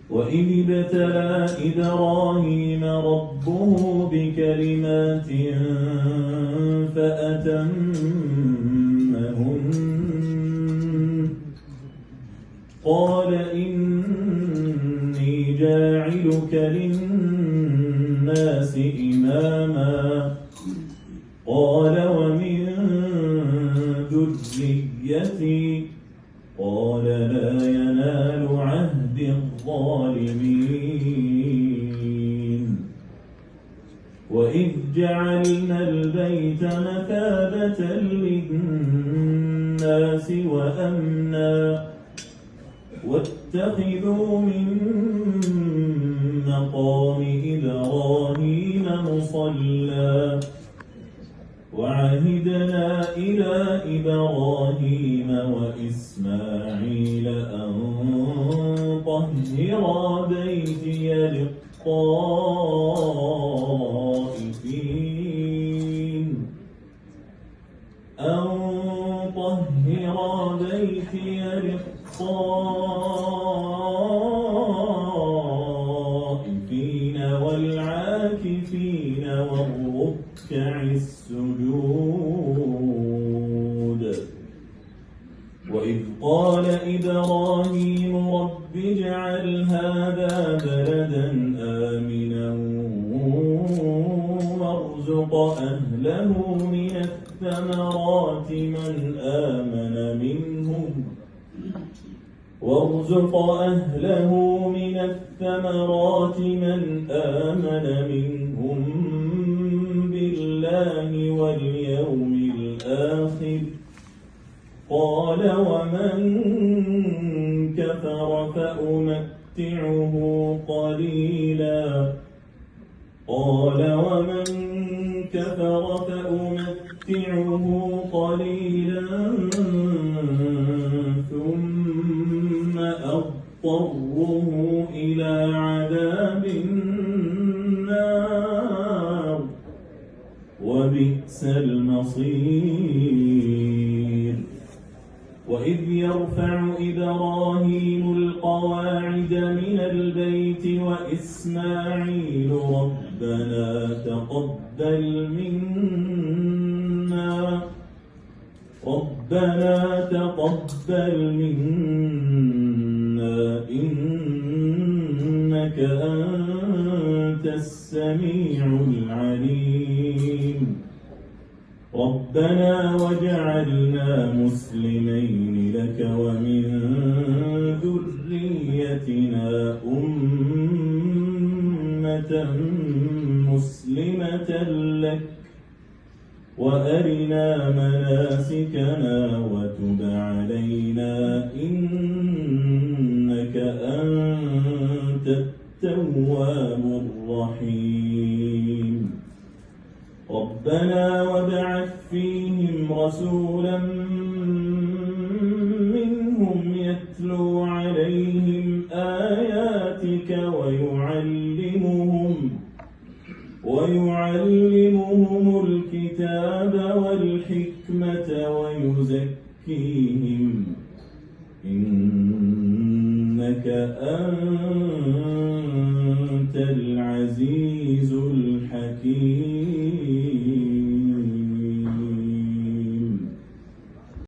وإذ ابتلى إبراهيم ربه بكلمات فأتمهن قال إني جاعلك للناس إماما قال ومن ذريتي قال لا ينال عهد الظالمين وإذ جعلنا البيت مثابة للناس وأمنا واتخذوا من مقام إبراهيم مصلى وعهدنا إلى إبراهيم وإسماعيل أن طهرا بيتي للطائفين والعاكفين والركع السجود وإذ قال إبراهيم رب اجعل هذا بلدا آمنا وارزق أهله من الثمرات من آمن منهم بالله واليوم الآخر قال ومن كفر فأمتعه قليلا ثم أضطره إلى عذاب النار وبئس المصير وإذ يرفع إبراهيم القواعد من البيت وإسماعيل ربنا تقبل منا إنك أنت السميع العليم ربنا واجعلنا مسلمين لك ومن ذريتنا أمة مسلمة لك وأرنا مناسكنا وتب علينا إنك أنت التواب الرحيم ربنا وابعث فيهم رسولا منهم يتلو عليهم آياتك ويعلمهم الكتاب والحكمة ويزكيهم إنك أنت العزيز الحكيم